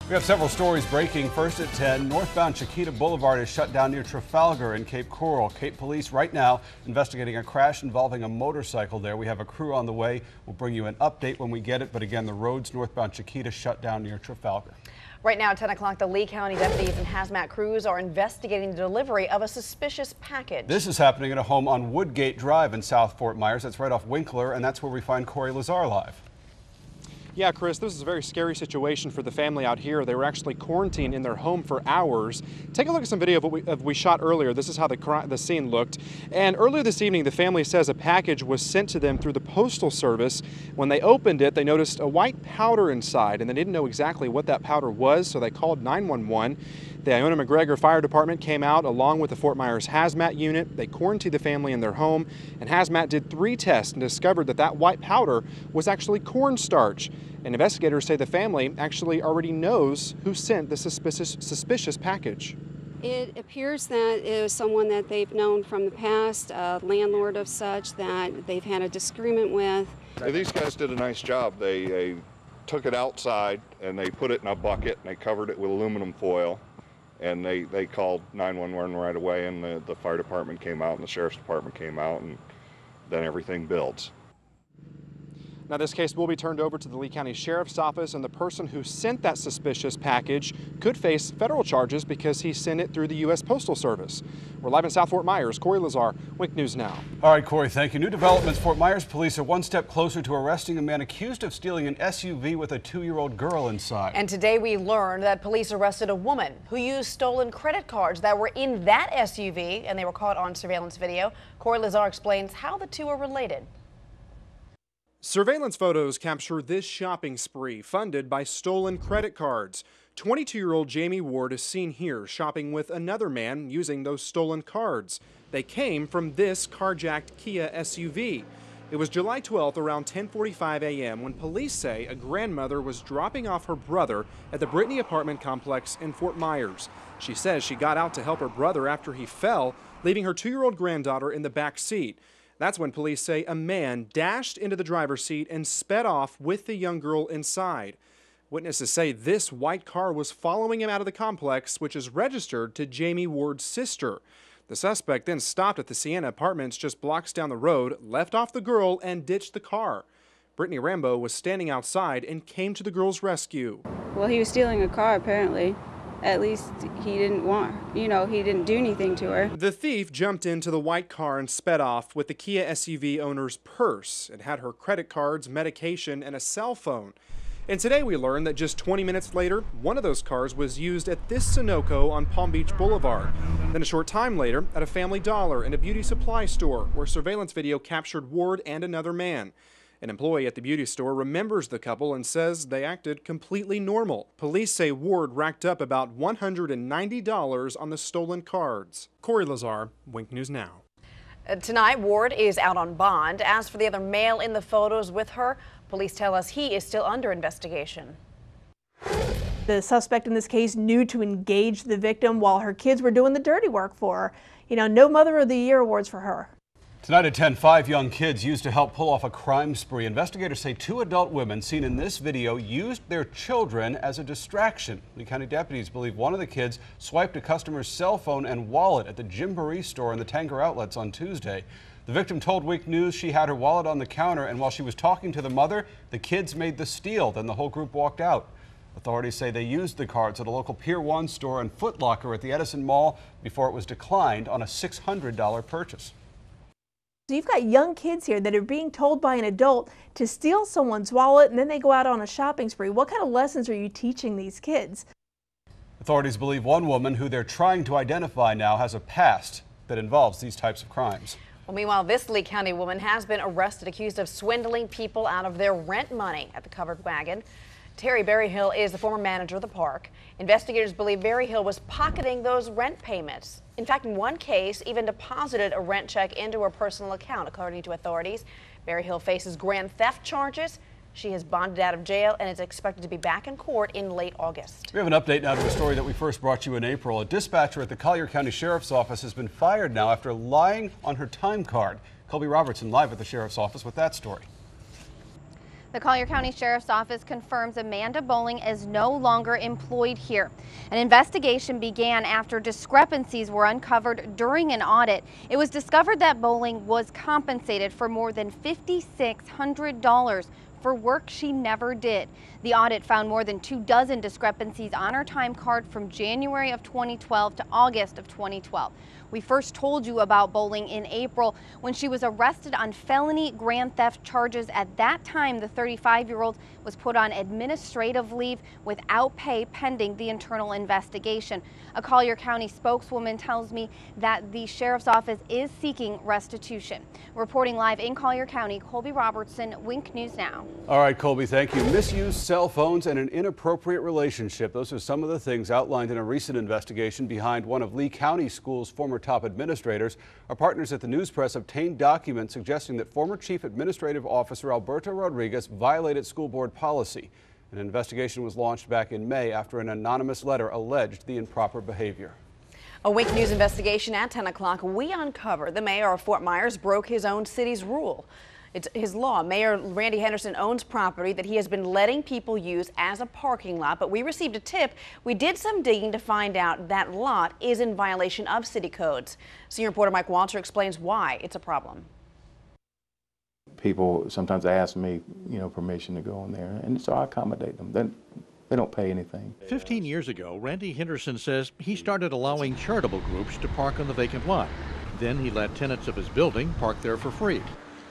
We have several stories breaking. First at 10, northbound Chiquita Boulevard is shut down near Trafalgar in Cape Coral. Cape Police right now investigating a crash involving a motorcycle there. We have a crew on the way. We'll bring you an update when we get it. But again, the roads northbound Chiquita shut down near Trafalgar. Right now at 10 o'clock, the Lee County deputies and hazmat crews are investigating the delivery of a suspicious package. This is happening at a home on Woodgate Drive in South Fort Myers. That's right off Winkler, and that's where we find Corey Lazar live. Yeah, Chris, this is a very scary situation for the family out here. They were actually quarantined in their home for hours. Take a look at some video of what we shot earlier. This is how the scene looked. And earlier this evening, the family says a package was sent to them through the Postal Service. When they opened it, they noticed a white powder inside, and they didn't know exactly what that powder was, so they called 911. The Iona McGregor Fire Department came out along with the Fort Myers Hazmat Unit. They quarantined the family in their home, and Hazmat did 3 tests and discovered that white powder was actually cornstarch. And investigators say the family actually already knows who sent the suspicious package. It appears that it was someone that they've known from the past, a landlord of such that they've had a disagreement with. These guys did a nice job. They took it outside and they put it in a bucket and they covered it with aluminum foil. And they called 911 right away, and the fire department came out and the sheriff's department came out, and then everything builds. Now, this case will be turned over to the Lee County Sheriff's Office, and the person who sent that suspicious package could face federal charges because he sent it through the U.S. Postal Service. We're live in South Fort Myers. Corey Lazar, Wink News Now. All right, Corey, thank you. New developments. Fort Myers police are one step closer to arresting a man accused of stealing an SUV with a 2-year-old girl inside. And today we learned that police arrested a woman who used stolen credit cards that were in that SUV, and they were caught on surveillance video. Corey Lazar explains how the two are related. Surveillance photos capture this shopping spree funded by stolen credit cards. 22-year-old Jamie Ward is seen here shopping with another man using those stolen cards. They came from this carjacked Kia SUV. It was July 12th around 10:45 a.m. when police say a grandmother was dropping off her brother at the Brittany apartment complex in Fort Myers. She says she got out to help her brother after he fell, leaving her 2-year-old granddaughter in the back seat. That's when police say a man dashed into the driver's seat and sped off with the young girl inside. Witnesses say this white car was following him out of the complex, which is registered to Jamie Ward's sister. The suspect then stopped at the Sienna Apartments just blocks down the road, left off the girl, and ditched the car. Brittany Rambo was standing outside and came to the girl's rescue. Well, he was stealing a car, apparently. At least he didn't he didn't do anything to her. The thief jumped into the white car and sped off with the Kia SUV owner's purse. It had her credit cards, medication, and a cell phone. And today we learned that just 20 minutes later, one of those cars was used at this Sunoco on Palm Beach Boulevard. Then a short time later, at a Family Dollar and a beauty supply store, where surveillance video captured Ward and another man. An employee at the beauty store remembers the couple and says they acted completely normal. Police say Ward racked up about $190 on the stolen cards. Corey Lazar, Wink News Now. Tonight, Ward is out on bond. As for the other male in the photos with her, police tell us he is still under investigation. The suspect in this case knew to engage the victim while her kids were doing the dirty work for her. You know, no Mother of the Year awards for her. Tonight at 10, 5 young kids used to help pull off a crime spree. Investigators say 2 adult women seen in this video used their children as a distraction. Lee County deputies believe one of the kids swiped a customer's cell phone and wallet at the Gymboree store in the Tanger Outlets on Tuesday. The victim told Week News she had her wallet on the counter, and while she was talking to the mother, the kids made the steal. Then the whole group walked out. Authorities say they used the cards at a local Pier 1 store and Foot Locker at the Edison Mall before it was declined on a $600 purchase. So you've got young kids here that are being told by an adult to steal someone's wallet, and then they go out on a shopping spree. What kind of lessons are you teaching these kids? Authorities believe one woman who they're trying to identify now has a past that involves these types of crimes. Well, meanwhile, this Lee County woman has been arrested accused of swindling people out of their rent money at the Covered Wagon. Terry Berryhill is the former manager of the park. Investigators believe Berryhill was pocketing those rent payments. In fact, in one case, even deposited a rent check into her personal account, according to authorities. Berryhill faces grand theft charges. She has bonded out of jail and is expected to be back in court in late August. We have an update now to a story that we first brought you in April. A dispatcher at the Collier County Sheriff's Office has been fired now after lying on her time card. Colby Robertson live at the Sheriff's Office with that story. The Collier County Sheriff's Office confirms Amanda Bowling is no longer employed here. An investigation began after discrepancies were uncovered during an audit. It was discovered that Bowling was compensated for more than $5,600 for work she never did. The audit found more than 24 discrepancies on her time card from January of 2012 to August of 2012. We first told you about Bowling in April when she was arrested on felony grand theft charges. At that time, the 35-year-old was put on administrative leave without pay pending the internal investigation. A Collier County spokeswoman tells me that the Sheriff's Office is seeking restitution. Reporting live in Collier County, Colby Robertson, Wink News Now. All right, Colby, thank you. Misused cell phones and an inappropriate relationship. Those are some of the things outlined in a recent investigation behind one of Lee County Schools' former top administrators. Our partners at the News Press obtained documents suggesting that former Chief Administrative Officer Alberto Rodriguez violated school board policy. An investigation was launched back in May after an anonymous letter alleged the improper behavior. A Wink News investigation at 10 o'clock. We uncovered the mayor of Fort Myers broke his own city's rule. It's his law. Mayor Randy Henderson owns property that he has been letting people use as a parking lot, but we received a tip. We did some digging to find out that lot is in violation of city codes. Senior reporter Mike Walter explains why it's a problem. People sometimes ask me, permission to go in there, and so I accommodate them. They don't pay anything. 15 years ago, Randy Henderson says he started allowing charitable groups to park on the vacant lot. Then he let tenants of his building park there for free.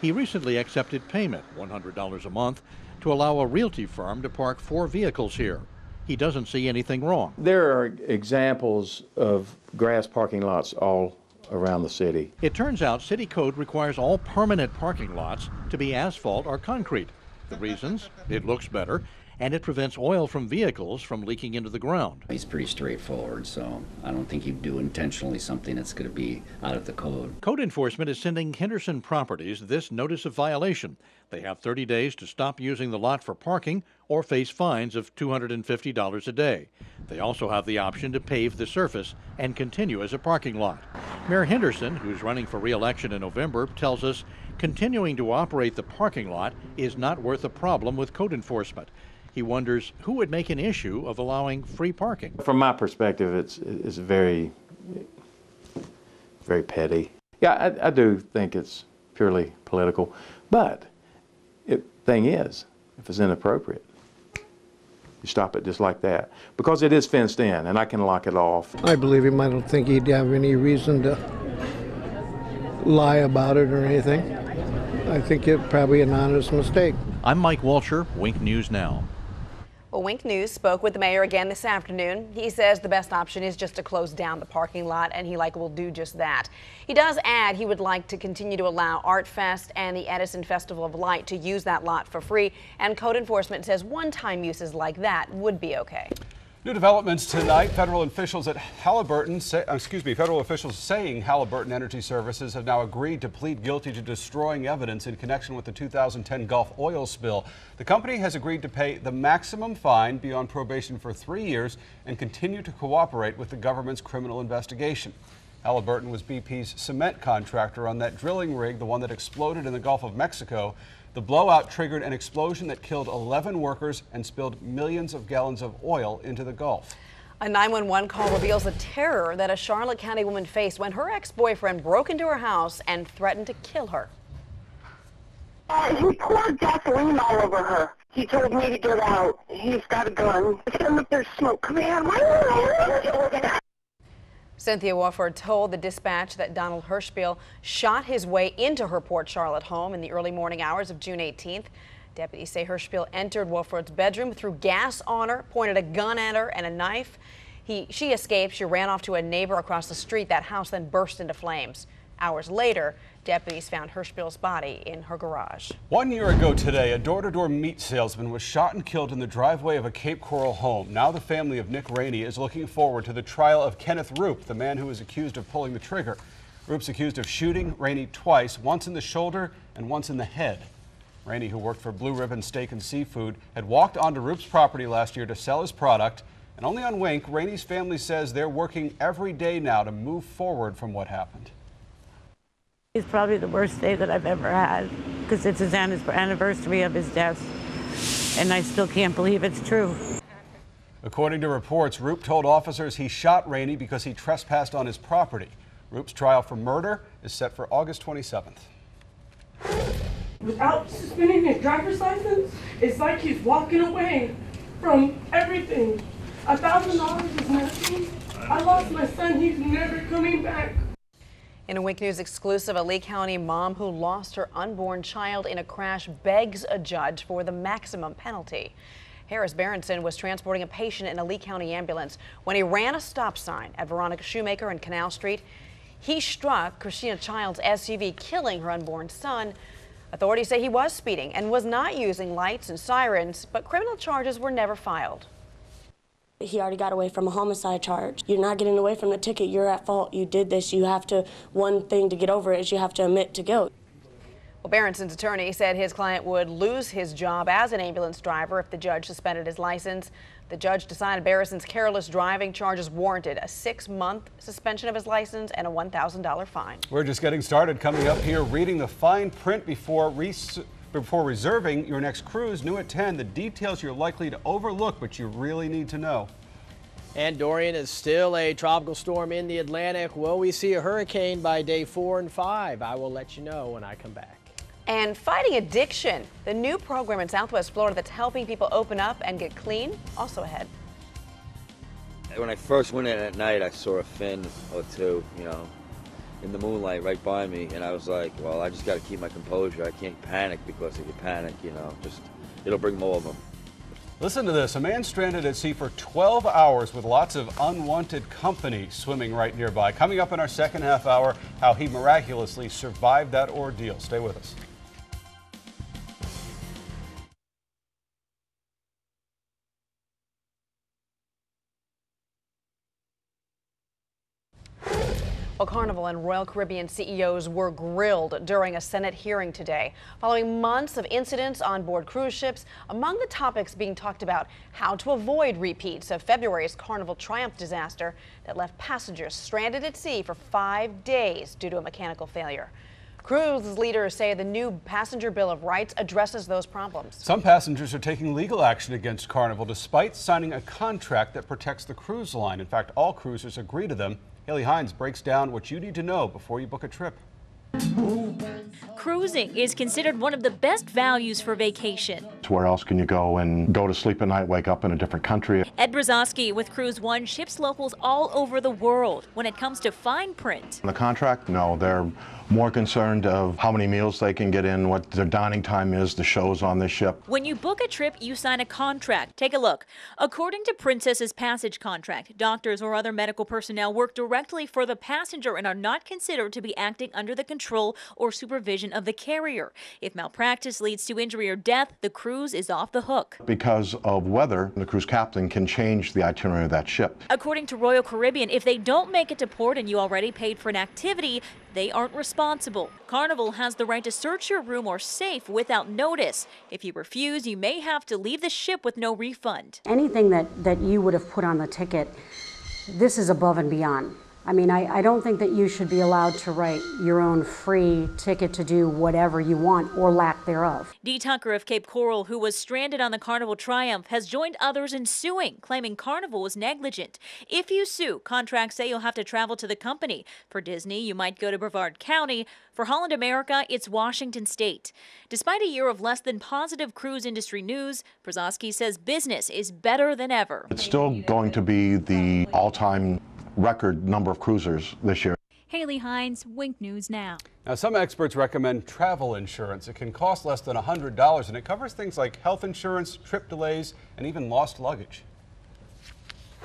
He recently accepted payment, $100 a month, to allow a realty firm to park 4 vehicles here. He doesn't see anything wrong. There are examples of grass parking lots all around the city. It turns out city code requires all permanent parking lots to be asphalt or concrete. The reasons? It looks better, and it prevents oil from vehicles from leaking into the ground. He's pretty straightforward, so I don't think he'd do intentionally something that's going to be out of the code. Code enforcement is sending Henderson Properties this notice of violation. They have 30 days to stop using the lot for parking or face fines of $250 a day. They also have the option to pave the surface and continue as a parking lot. Mayor Henderson, who's running for re-election in November, tells us continuing to operate the parking lot is not worth a problem with code enforcement. He wonders who would make an issue of allowing free parking. From my perspective, it's very, very petty. Yeah, I do think it's purely political, but thing is, if it's inappropriate, you stop it just like that, because it is fenced in and I can lock it off. I believe him. I don't think he'd have any reason to lie about it or anything. I think it's probably an honest mistake. I'm Mike Walcher, Wink News Now. Well, Wink News spoke with the mayor again this afternoon. He says the best option is just to close down the parking lot, and he will do just that. He does add he would like to continue to allow Art Fest and the Edison Festival of Light to use that lot for free, and code enforcement says one-time uses like that would be okay. New developments tonight. Federal officials saying Halliburton Energy Services have now agreed to plead guilty to destroying evidence in connection with the 2010 Gulf oil spill. The company has agreed to pay the maximum fine, be on probation for 3 years, and continue to cooperate with the government's criminal investigation. Halliburton was BP's cement contractor on that drilling rig, the one that exploded in the Gulf of Mexico. The blowout triggered an explosion that killed 11 workers and spilled millions of gallons of oil into the Gulf. A 911 call reveals the terror that a Charlotte County woman faced when her ex-boyfriend broke into her house and threatened to kill her. He poured gasoline all over her. He told me to get out. He's got a gun. There's smoke coming out. Cynthia Wofford told the dispatch that Donald Hirschbiel shot his way into her Port Charlotte home in the early morning hours of June 18th. Deputies say Hirschbiel entered Wofford's bedroom, threw gas on her, pointed a gun at her and a knife. She escaped. She ran off to a neighbor across the street. That house then burst into flames. Hours later, deputies found Hirschbiel's body in her garage. 1 year ago today, a door-to-door meat salesman was shot and killed in the driveway of a Cape Coral home. Now the family of Nick Rainey is looking forward to the trial of Kenneth Roop, the man who was accused of pulling the trigger. Roop's accused of shooting Rainey twice, once in the shoulder and once in the head. Rainey, who worked for Blue Ribbon Steak and Seafood, had walked onto Roop's property last year to sell his product. And only on Wink, Rainey's family says they're working every day now to move forward from what happened. It's probably the worst day that I've ever had because it's his anniversary of his death. and I still can't believe it's true. According to reports, Roop told officers he shot Rainey because he trespassed on his property. Roop's trial for murder is set for August 27th. Without suspending his driver's license, it's like he's walking away from everything. $1,000 is nothing. I lost my son. He's never coming back. In a Wink News exclusive, a Lee County mom who lost her unborn child in a crash begs a judge for the maximum penalty. Harris Berenson was transporting a patient in a Lee County ambulance when he ran a stop sign at Veronica Shoemaker and Canal Street. He struck Christina Child's SUV, killing her unborn son. Authorities say he was speeding and was not using lights and sirens, but criminal charges were never filed. He already got away from a homicide charge. You're not getting away from the ticket. You're at fault. You did this. You have to, one thing to get over it is you have to admit to guilt. Well, Berenson's attorney said his client would lose his job as an ambulance driver if the judge suspended his license. The judge decided Berenson's careless driving charges warranted a 6-month suspension of his license and a $1,000 fine. We're just getting started. Coming up here, reading the fine print before reserving your next cruise. New at 10, the details you're likely to overlook, but you really need to know. And Dorian is still a tropical storm in the Atlantic. Will we see a hurricane by day 4 and 5? I will let you know when I come back. And fighting addiction, the new program in Southwest Florida that's helping people open up and get clean, also ahead. When I first went in at night, I saw a fin or two, in the moonlight right by me, and I was like, well, I just got to keep my composure. I can't panic, because if you panic, it'll bring more of them. Listen to this. A man stranded at sea for 12 hours with lots of unwanted company swimming right nearby. Coming up in our second half hour, how he miraculously survived that ordeal. Stay with us. Well, Carnival and Royal Caribbean CEOs were grilled during a Senate hearing today. Following months of incidents on board cruise ships, among the topics being talked about, how to avoid repeats of February's Carnival Triumph disaster that left passengers stranded at sea for 5 days due to a mechanical failure. Cruise leaders say the new Passenger Bill of Rights addresses those problems. Some passengers are taking legal action against Carnival despite signing a contract that protects the cruise line. In fact, all cruisers agree to them. Haley Hines breaks down what you need to know before you book a trip. Cruising is considered one of the best values for vacation. Where else can you go and go to sleep at night, wake up in a different country? Ed Brzezowski with Cruise One ships locals all over the world when it comes to fine print. The contract, no, they're more concerned of how many meals they can get in, what their dining time is, the shows on the ship. When you book a trip, you sign a contract. Take a look. According to Princess's passage contract, doctors or other medical personnel work directly for the passenger and are not considered to be acting under the control or supervision of the carrier. If malpractice leads to injury or death, the cruise is off the hook. Because of weather, the cruise captain can change the itinerary of that ship. According to Royal Caribbean, if they don't make it to port and you already paid for an activity, they aren't responsible. Carnival has the right to search your room or safe without notice. If you refuse, you may have to leave the ship with no refund. Anything that you would have put on the ticket, this is above and beyond. I mean, I don't think that you should be allowed to write your own free ticket to do whatever you want or lack thereof. Dee Tucker of Cape Coral, who was stranded on the Carnival Triumph, has joined others in suing, claiming Carnival was negligent. If you sue, contracts say you'll have to travel to the company. For Disney, you might go to Brevard County. For Holland America, it's Washington State. Despite a year of less than positive cruise industry news, Brzezowski says business is better than ever. It's still going to be the all-time record number of cruisers this year. Haley Hines, Wink News Now. Now, some experts recommend travel insurance. It can cost less than $100, and it covers things like health insurance, trip delays, and even lost luggage.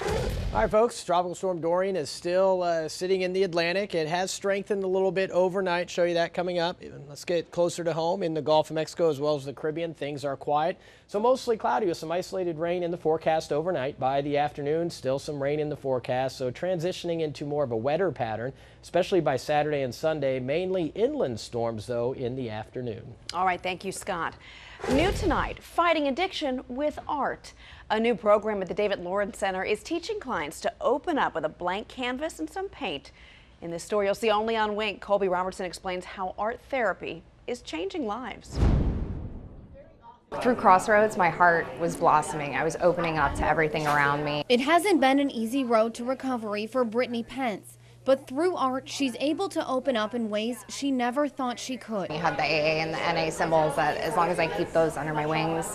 All right, folks, Tropical Storm Dorian is still sitting in the Atlantic. It has strengthened a little bit overnight. Show you that coming up. Let's get closer to home in the Gulf of Mexico as well as the Caribbean. Things are quiet. So mostly cloudy with some isolated rain in the forecast overnight. By the afternoon, still some rain in the forecast. So transitioning into more of a wetter pattern, especially by Saturday and Sunday. Mainly inland storms, though, in the afternoon. All right, thank you, Scott. New tonight, fighting addiction with art. A new program at the David Lawrence Center is teaching clients to open up with a blank canvas and some paint. In this story you'll see only on Wink, Colby Robertson explains how art therapy is changing lives. Through Crossroads, my heart was blossoming. I was opening up to everything around me. It hasn't been an easy road to recovery for Brittany Pence, but through art, she's able to open up in ways she never thought she could. You have the AA and the NA symbols that as long as I keep those under my wings,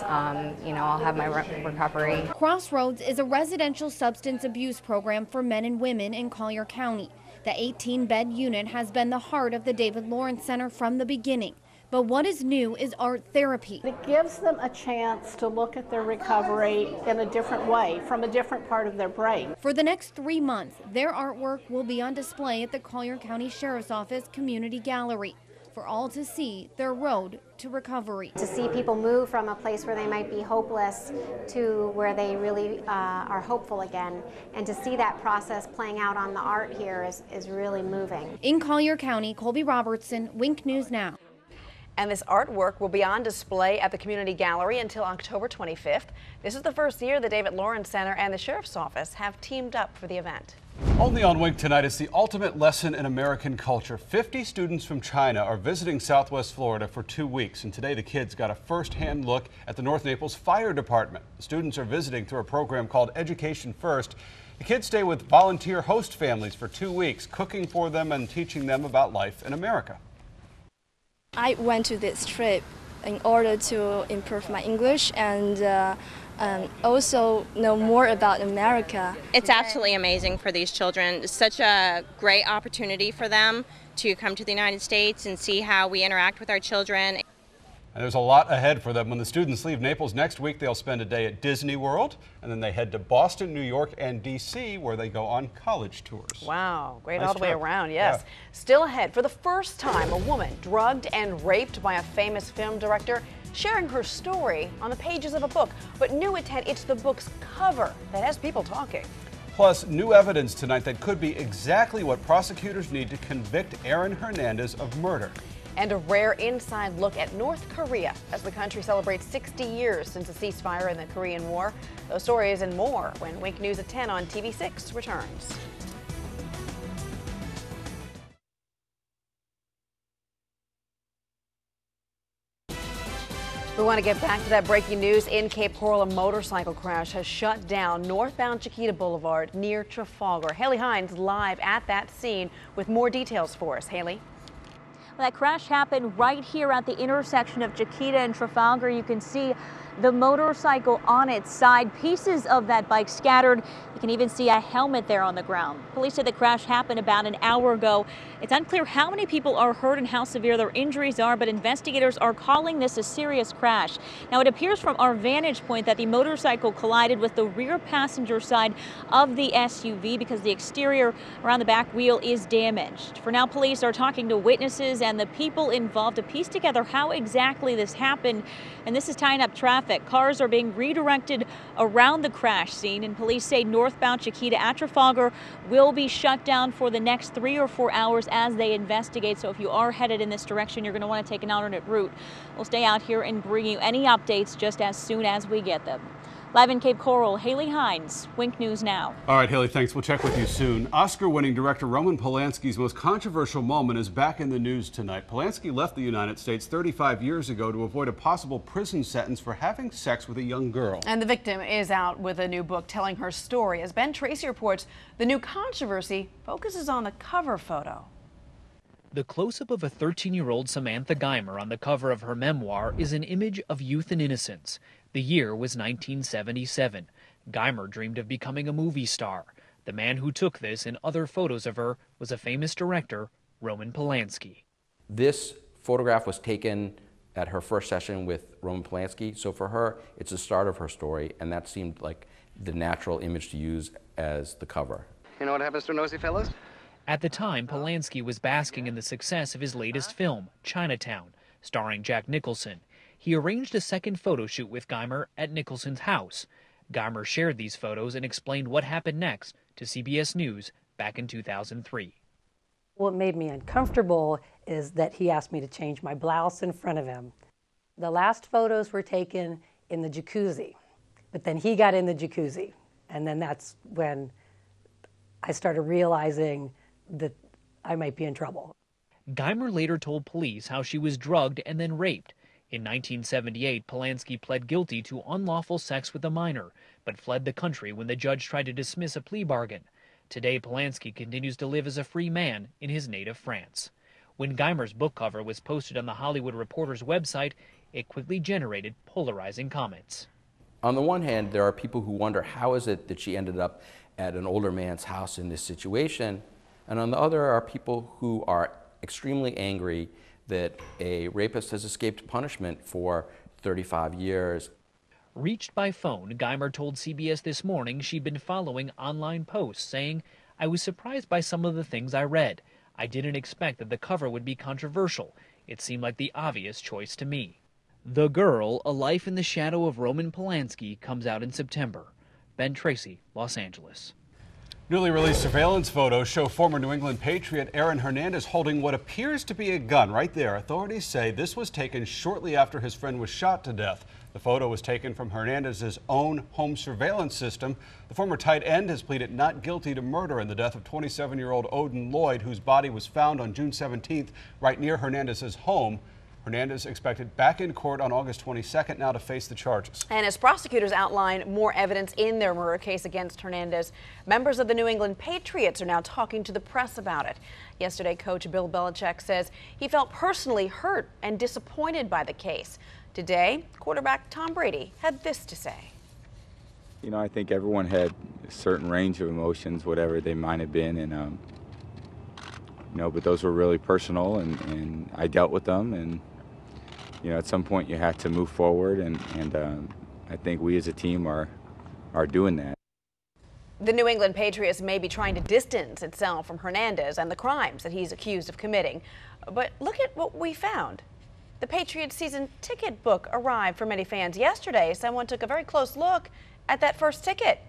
you know, I'll have my recovery. Crossroads is a residential substance abuse program for men and women in Collier County. The 18-bed unit has been the heart of the David Lawrence Center from the beginning. But what is new is art therapy. It gives them a chance to look at their recovery in a different way, from a different part of their brain. For the next 3 months, their artwork will be on display at the Collier County Sheriff's Office Community Gallery for all to see their road to recovery. To see people move from a place where they might be hopeless to where they really are hopeful again, and to see that process playing out on the art here is really moving. In Collier County, Colby Robertson, Wink News Now. And this artwork will be on display at the Community Gallery until October 25th. This is the first year the David Lawrence Center and the Sheriff's Office have teamed up for the event. Only on Wink tonight is the ultimate lesson in American culture. 50 students from China are visiting Southwest Florida for 2 weeks, and today the kids got a first-hand look at the North Naples Fire Department. The students are visiting through a program called Education First. The kids stay with volunteer host families for 2 weeks, cooking for them and teaching them about life in America. I went to this trip in order to improve my English and also know more about America. It's absolutely amazing for these children. It's such a great opportunity for them to come to the United States and see how we interact with our children. And there's a lot ahead for them. When the students leave Naples next week, they'll spend a day at Disney World, and then they head to Boston, New York, and D.C., where they go on college tours. Wow, great Nice all the way trip. around, yes. Yeah. Still ahead, for the first time, a woman drugged and raped by a famous film director, sharing her story on the pages of a book. But new at 10, it's the book's cover that has people talking. Plus, new evidence tonight that could be exactly what prosecutors need to convict Aaron Hernandez of murder. And a rare inside look at North Korea as the country celebrates 60 years since a ceasefire in the Korean War. Those stories and more when Wink News at 10 on TV6 returns. We want to get back to that breaking news. In Cape Coral, a motorcycle crash has shut down northbound Chiquita Boulevard near Trafalgar. Haley Hines live at that scene with more details for us. Haley? That crash happened right here at the intersection of Chiquita and Trafalgar. You can see the motorcycle on its side, pieces of that bike scattered. You can even see a helmet there on the ground. Police said the crash happened about an hour ago. It's unclear how many people are hurt and how severe their injuries are, but investigators are calling this a serious crash. Now, it appears from our vantage point that the motorcycle collided with the rear passenger side of the SUV because the exterior around the back wheel is damaged. For now, police are talking to witnesses and the people involved to piece together how exactly this happened. And this is tying up traffic. Cars are being redirected around the crash scene, and police say northbound Chiquita at Trafalgar will be shut down for the next 3 or 4 hours as they investigate. So if you are headed in this direction, you're going to want to take an alternate route. We'll stay out here and bring you any updates just as soon as we get them. Live in Cape Coral, Haley Hines, Wink News Now. All right, Haley, thanks. We'll check with you soon. Oscar-winning director Roman Polanski's most controversial moment is back in the news tonight. Polanski left the United States 35 years ago to avoid a possible prison sentence for having sex with a young girl. And the victim is out with a new book telling her story. As Ben Tracy reports, the new controversy focuses on the cover photo. The close-up of a 13-year-old Samantha Geimer on the cover of her memoir is an image of youth and innocence. The year was 1977. Geimer dreamed of becoming a movie star. The man who took this and other photos of her was a famous director, Roman Polanski. This photograph was taken at her first session with Roman Polanski, so for her, it's the start of her story, and that seemed like the natural image to use as the cover. You know what happens to nosy fellows? At the time, Polanski was basking in the success of his latest film, Chinatown, starring Jack Nicholson. He arranged a second photo shoot with Geimer at Nicholson's house. Geimer shared these photos and explained what happened next to CBS News back in 2003. What made me uncomfortable is that he asked me to change my blouse in front of him. The last photos were taken in the jacuzzi, but then he got in the jacuzzi, and then that's when I started realizing that I might be in trouble. Geimer later told police how she was drugged and then raped. In 1978, Polanski pled guilty to unlawful sex with a minor, but fled the country when the judge tried to dismiss a plea bargain. Today, Polanski continues to live as a free man in his native France. When Guymer's book cover was posted on The Hollywood Reporter's website, it quickly generated polarizing comments. On the one hand, there are people who wonder how is it that she ended up at an older man's house in this situation, and on the other are people who are extremely angry that a rapist has escaped punishment for 35 years. Reached by phone, Guymer told CBS This Morning she'd been following online posts saying, "I was surprised by some of the things I read. I didn't expect that the cover would be controversial. It seemed like the obvious choice to me." The Girl, A Life in the Shadow of Roman Polanski comes out in September. Ben Tracy, Los Angeles. Newly released surveillance photos show former New England Patriot Aaron Hernandez holding what appears to be a gun right there. Authorities say this was taken shortly after his friend was shot to death. The photo was taken from Hernandez's own home surveillance system. The former tight end has pleaded not guilty to murder in the death of 27-year-old Odin Lloyd, whose body was found on June 17th right near Hernandez's home. Hernandez expected back in court on August 22nd now to face the charges. And as prosecutors outline more evidence in their murder case against Hernandez, members of the New England Patriots are now talking to the press about it. Yesterday, coach Bill Belichick says he felt personally hurt and disappointed by the case. Today, quarterback Tom Brady had this to say. You know, I think everyone had a certain range of emotions, whatever they might have been, and but those were really personal, and I dealt with them, and at some point you have to move forward, and I think we as a team are doing that. The New England Patriots may be trying to distance itself from Hernandez and the crimes that he's accused of committing. But look at what we found. The Patriots season ticket book arrived for many fans yesterday. Someone took a very close look at that first ticket.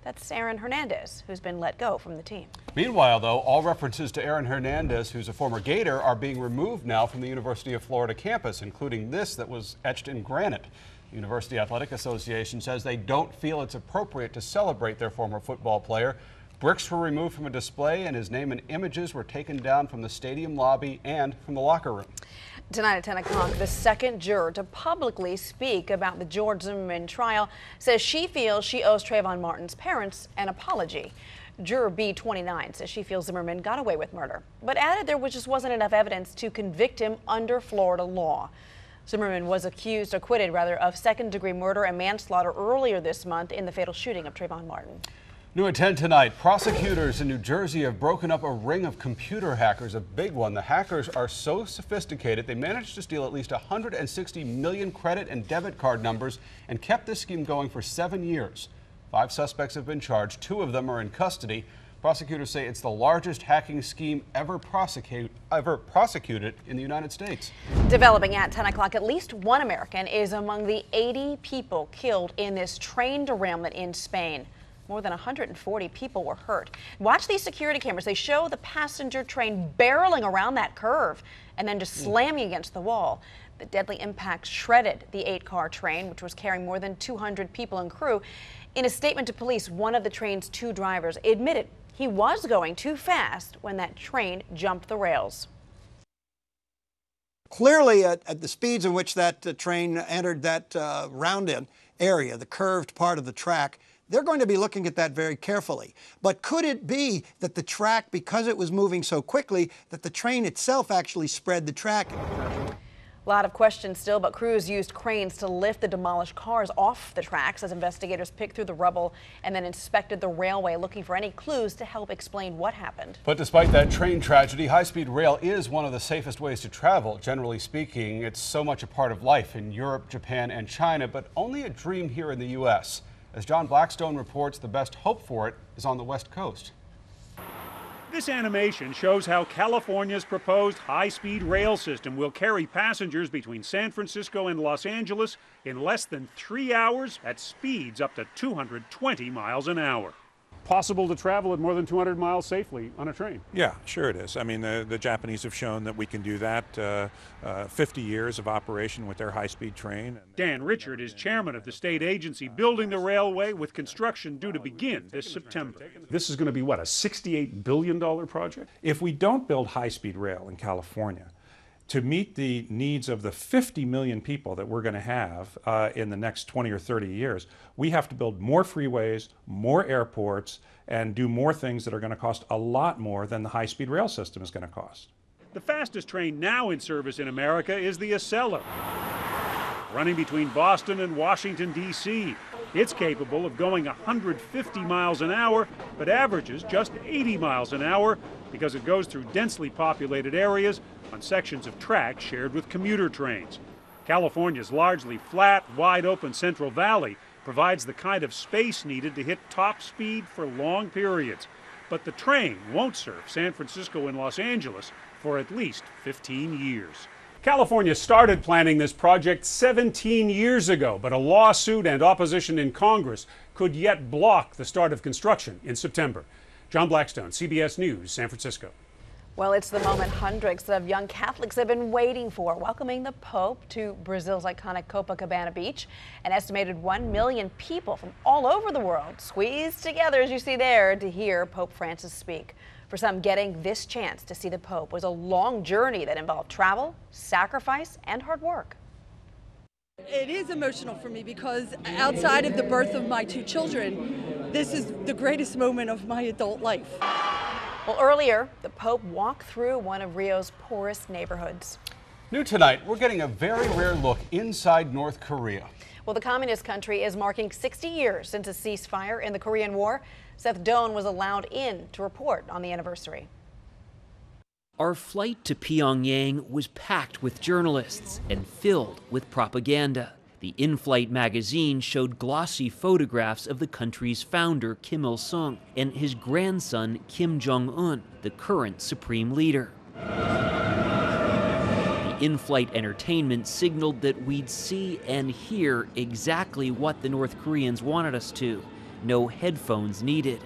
That's Aaron Hernandez, who's been let go from the team. Meanwhile, though, all references to Aaron Hernandez, who's a former Gator, are being removed now from the University of Florida campus, including this that was etched in granite. The University Athletic Association says they don't feel it's appropriate to celebrate their former football player. Bricks were removed from a display, and his name and images were taken down from the stadium lobby and from the locker room. Tonight at 10 o'clock, the second juror to publicly speak about the George Zimmerman trial says she feels she owes Trayvon Martin's parents an apology. Juror B29 says she feels Zimmerman got away with murder, but added there just wasn't enough evidence to convict him under Florida law. Zimmerman was acquitted of second-degree murder and manslaughter earlier this month in the fatal shooting of Trayvon Martin. New at 10 tonight, prosecutors in New Jersey have broken up a ring of computer hackers, a big one. The hackers are so sophisticated they managed to steal at least 160 million credit and debit card numbers and kept this scheme going for 7 years. 5 suspects have been charged. 2 of them are in custody. Prosecutors say it's the largest hacking scheme ever prosecuted in the United States. Developing at 10 o'clock, at least one American is among the 80 people killed in this train derailment in Spain. More than 140 people were hurt. Watch these security cameras. They show the passenger train barreling around that curve and then just slamming against the wall. The deadly impact shredded the 8-car train, which was carrying more than 200 people and crew. In a statement to police, one of the train's 2 drivers admitted he was going too fast when that train jumped the rails. Clearly, at the speeds in which that train entered that round-in area, the curved part of the track, they're going to be looking at that very carefully. But could it be that the track, because it was moving so quickly, that the train itself actually spread the track? A lot of questions still, but crews used cranes to lift the demolished cars off the tracks as investigators picked through the rubble and then inspected the railway, looking for any clues to help explain what happened. But despite that train tragedy, high-speed rail is one of the safest ways to travel. Generally speaking, it's so much a part of life in Europe, Japan, and China, but only a dream here in the U.S. As John Blackstone reports, the best hope for it is on the West Coast. This animation shows how California's proposed high-speed rail system will carry passengers between San Francisco and Los Angeles in less than 3 hours at speeds up to 220 miles an hour. Possible to travel at more than 200 miles safely on a train? Yeah, sure it is. I mean, the Japanese have shown that we can do that. 50 years of operation with their high-speed train. Dan Richard is chairman of the state agency building the railway, with construction due to begin this September. This is going to be, what, a $68 billion project? If we don't build high-speed rail in California, To meet the needs of the 50 million people that we're going to have in the next 20 or 30 years, we have to build more freeways, more airports, and do more things that are going to cost a lot more than the high-speed rail system is going to cost. The fastest train now in service in America is the Acela, running between Boston and Washington, D.C. It's capable of going 150 miles an hour, but averages just 80 miles an hour because it goes through densely populated areas on sections of track shared with commuter trains. California's largely flat, wide-open Central Valley provides the kind of space needed to hit top speed for long periods. But the train won't serve San Francisco and Los Angeles for at least 15 years. California started planning this project 17 years ago, but a lawsuit and opposition in Congress could yet block the start of construction in September. John Blackstone, CBS News, San Francisco. Well, it's the moment hundreds of young Catholics have been waiting for, welcoming the Pope to Brazil's iconic Copacabana Beach. An estimated 1 million people from all over the world squeezed together, as you see there, to hear Pope Francis speak. For some, getting this chance to see the Pope was a long journey that involved travel, sacrifice, and hard work. It is emotional for me because outside of the birth of my 2 children, this is the greatest moment of my adult life. Well, earlier, the Pope walked through one of Rio's poorest neighborhoods. New tonight, we're getting a very rare look inside North Korea. Well, the communist country is marking 60 years since a ceasefire in the Korean War. Seth Doan was allowed in to report on the anniversary. Our flight to Pyongyang was packed with journalists and filled with propaganda. The in-flight magazine showed glossy photographs of the country's founder, Kim Il-sung, and his grandson, Kim Jong-un, the current supreme leader. The in-flight entertainment signaled that we'd see and hear exactly what the North Koreans wanted us to. No headphones needed.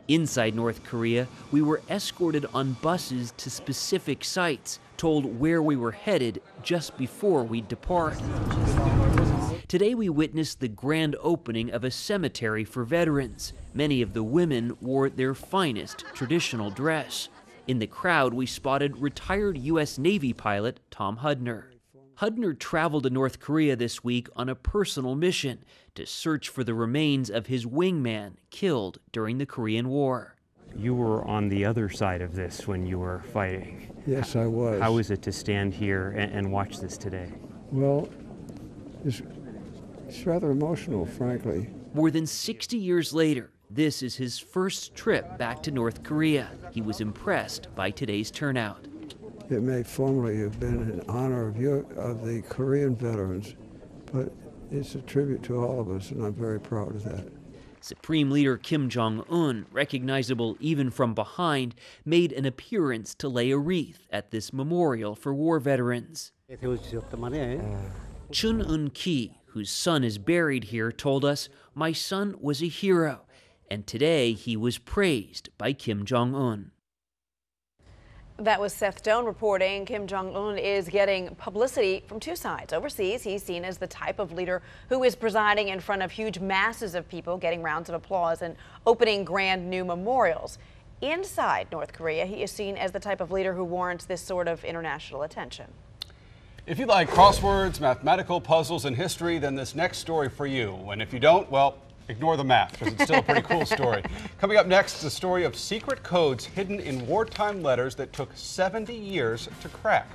Inside North Korea, we were escorted on buses to specific sites, told where we were headed just before we'd depart. Today we witnessed the grand opening of a cemetery for veterans. Many of the women wore their finest traditional dress. In the crowd, we spotted retired U.S. Navy pilot Tom Hudner. Hudner traveled to North Korea this week on a personal mission to search for the remains of his wingman killed during the Korean War. You were on the other side of this when you were fighting. Yes, I was. How is it to stand here and watch this today? Well, it's rather emotional, frankly. More than 60 years later, this is his first trip back to North Korea. He was impressed by today's turnout. It may formerly have been in honor of the Korean veterans, but it's a tribute to all of us, and I'm very proud of that. Supreme Leader Kim Jong-un, recognizable even from behind, made an appearance to lay a wreath at this memorial for war veterans. Chun Eun-ki, whose son is buried here, told us, "My son was a hero, and today he was praised by Kim Jong-un." That was Seth Doan reporting. Kim Jong-un is getting publicity from 2 sides. Overseas, he's seen as the type of leader who is presiding in front of huge masses of people, getting rounds of applause and opening grand new memorials. Inside North Korea, he is seen as the type of leader who warrants this sort of international attention. If you like crosswords, mathematical puzzles, and history, then this next story for you. And if you don't, well, ignore the math, because it's still a pretty cool story. Coming up next, the story of secret codes hidden in wartime letters that took 70 years to crack.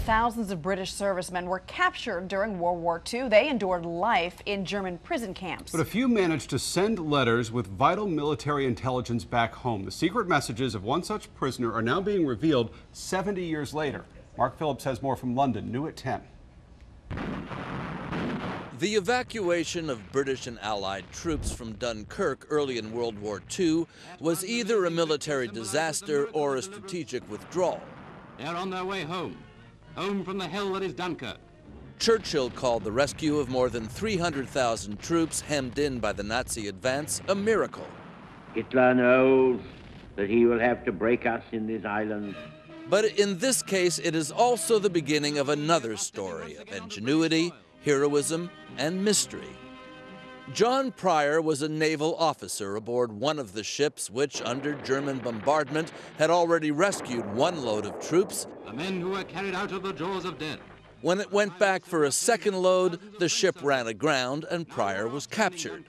Thousands of British servicemen were captured during World War II. They endured life in German prison camps. But a few managed to send letters with vital military intelligence back home. The secret messages of one such prisoner are now being revealed 70 years later. Mark Phillips has more from London, new at 10. The evacuation of British and Allied troops from Dunkirk early in World War II was either a military disaster or a strategic withdrawal. They're on their way home. Home from the hell that is Dunkirk. Churchill called the rescue of more than 300,000 troops hemmed in by the Nazi advance a miracle. Hitler knows that he will have to break us in this island. But in this case, it is also the beginning of another story of ingenuity, heroism, and mystery. John Pryor was a naval officer aboard one of the ships which, under German bombardment, had already rescued one load of troops. The men who were carried out of the jaws of death. When it went back for a second load, the ship ran aground and Pryor was captured.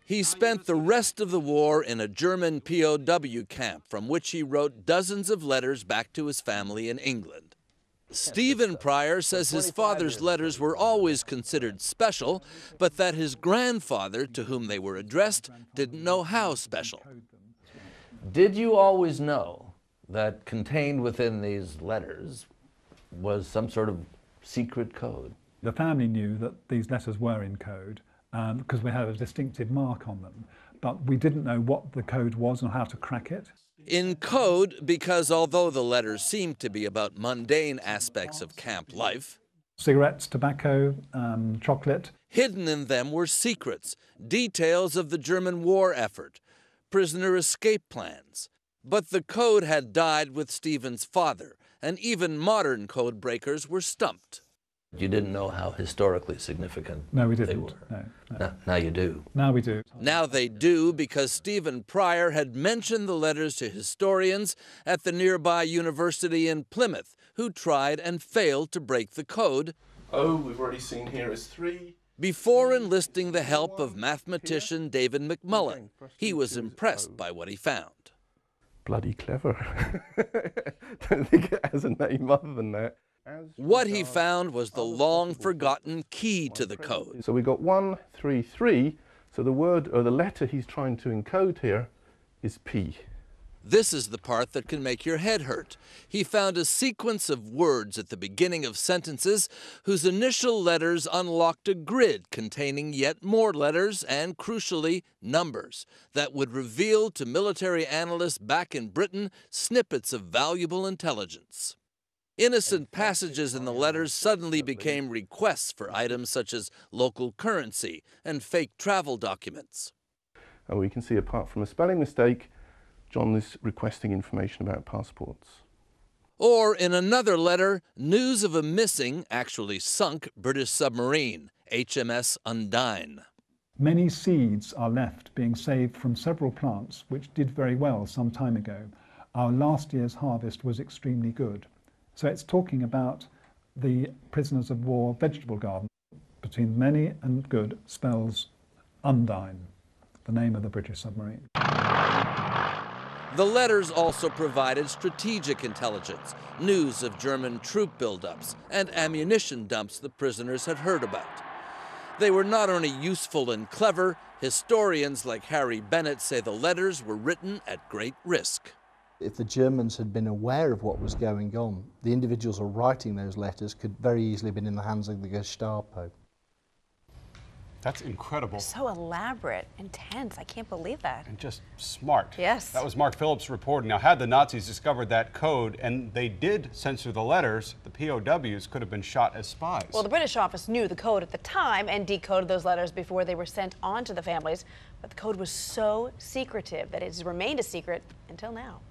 He spent the rest of the war in a German POW camp from which he wrote dozens of letters back to his family in England. Stephen Pryor says his father's letters were always considered special, but that his grandfather, to whom they were addressed, didn't know how special. Did you always know that contained within these letters was some sort of secret code? The family knew that these letters were in code because we had a distinctive mark on them, but we didn't know what the code was or how to crack it. In code, because although the letters seemed to be about mundane aspects of camp life, cigarettes, tobacco, chocolate. Hidden in them were secrets, details of the German war effort, prisoner escape plans. But the code had died with Stephen's father, and even modern code breakers were stumped. You didn't know how historically significant No, we didn't. they were. No. Now you do. Now we do. Now they do, because Stephen Pryor had mentioned the letters to historians at the nearby university in Plymouth, who tried and failed to break the code. Oh, we've already seen here is 3. Before enlisting the help of mathematician David McMullen, he was impressed by what he found. Bloody clever. Don't think it has a name other than that. What he found was the long-forgotten key to the code. So we got 133, so the word or the letter he's trying to encode here is P. This is the part that can make your head hurt. He found a sequence of words at the beginning of sentences whose initial letters unlocked a grid containing yet more letters and, crucially, numbers that would reveal to military analysts back in Britain snippets of valuable intelligence. Innocent passages in the letters suddenly became requests for items such as local currency and fake travel documents. And we can see, apart from a spelling mistake, John is requesting information about passports. Or in another letter, news of a missing, actually sunk, British submarine, HMS Undine. Many seeds are left being saved from several plants which did very well some time ago. Our last year's harvest was extremely good. So it's talking about the prisoners of war vegetable garden. Between many and good spells Undine, the name of the British submarine. The letters also provided strategic intelligence, news of German troop buildups, and ammunition dumps the prisoners had heard about. They were not only useful and clever, historians like Harry Bennett say the letters were written at great risk. If the Germans had been aware of what was going on, the individuals who were writing those letters could very easily have been in the hands of the Gestapo. That's incredible. So elaborate, intense. I can't believe that. And just smart. Yes. That was Mark Phillips reporting. Now, had the Nazis discovered that code and they did censor the letters, the POWs could have been shot as spies. Well, the British office knew the code at the time and decoded those letters before they were sent on to the families. But the code was so secretive that it has remained a secret until now.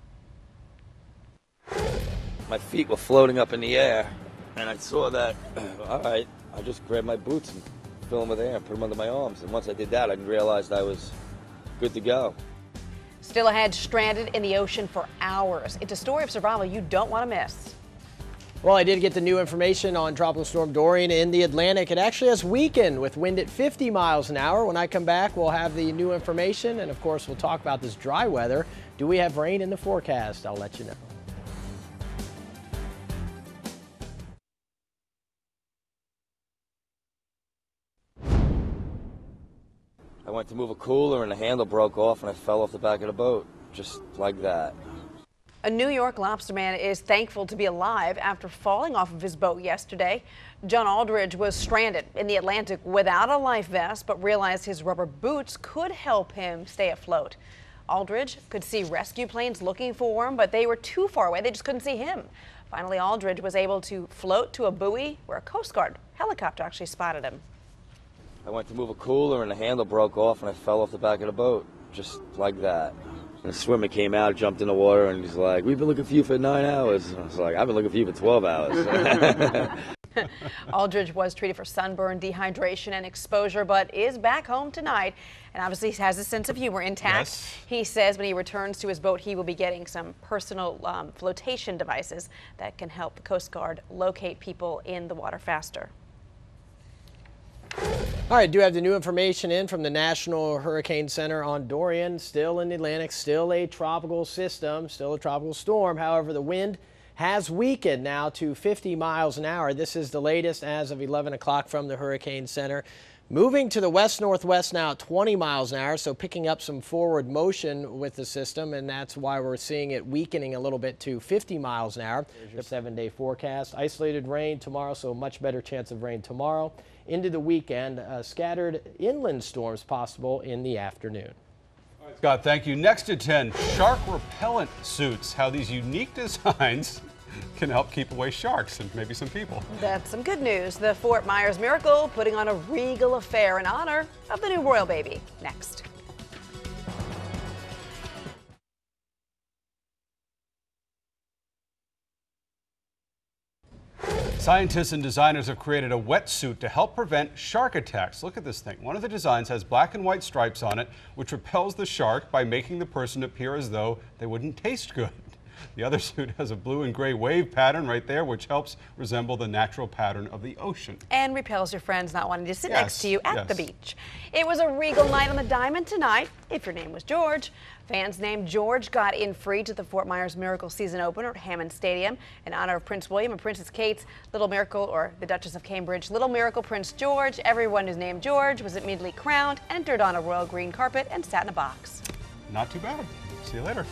My feet were floating up in the air, and I saw that. All right, I just grabbed my boots and fill them with air and put them under my arms. And once I did that, I realized I was good to go. Still ahead, stranded in the ocean for hours. It's a story of survival you don't want to miss. Well, I did get the new information on Tropical Storm Dorian in the Atlantic. It actually has weakened with wind at 50 miles an hour. When I come back, we'll have the new information, and of course, we'll talk about this dry weather. Do we have rain in the forecast? I'll let you know. I went to move a cooler and the handle broke off and I fell off the back of the boat, just like that. A New York lobsterman is thankful to be alive after falling off of his boat yesterday. John Aldridge was stranded in the Atlantic without a life vest, but realized his rubber boots could help him stay afloat. Aldridge could see rescue planes looking for him, but they were too far away. They just couldn't see him. Finally, Aldridge was able to float to a buoy where a Coast Guard helicopter actually spotted him. I went to move a cooler and the handle broke off and I fell off the back of the boat, just like that. And the swimmer came out, jumped in the water, and he's like, "We've been looking for you for 9 hours." And I was like, "I've been looking for you for 12 hours. Aldridge was treated for sunburn, dehydration, and exposure, but is back home tonight. And obviously has a sense of humor intact. Yes. He says when he returns to his boat, he will be getting some personal flotation devices that can help the Coast Guard locate people in the water faster. All right, do have the new information in from the National Hurricane Center on Dorian. Still in the Atlantic, still a tropical system, still a tropical storm. However, the wind has weakened now to 50 miles an hour. This is the latest as of 11 o'clock from the Hurricane Center. Moving to the west-northwest now at 20 miles an hour, so picking up some forward motion with the system, and that's why we're seeing it weakening a little bit to 50 miles an hour. There's your 7-day forecast. Isolated rain tomorrow, so much better chance of rain tomorrow. Into the weekend, scattered inland storms possible in the afternoon. Scott, thank you. Next at 10, shark repellent suits. How these unique designs can help keep away sharks and maybe some people. That's some good news. The Fort Myers Miracle putting on a regal affair in honor of the new royal baby. Next. Scientists and designers have created a wetsuit to help prevent shark attacks. Look at this thing. One of the designs has black and white stripes on it, which repels the shark by making the person appear as though they wouldn't taste good. The other suit has a blue and gray wave pattern right there, which helps resemble the natural pattern of the ocean. And repels your friends not wanting to sit Yes, next to you at yes. the beach. It was a regal night on the Diamond tonight, if your name was George. Fans named George got in free to the Fort Myers Miracle season opener at Hammond Stadium in honor of Prince William and Princess Kate's Little Miracle, or the Duchess of Cambridge, Little Miracle Prince George. Everyone who's named George was immediately crowned, entered on a royal green carpet, and sat in a box. Not too bad. See you later.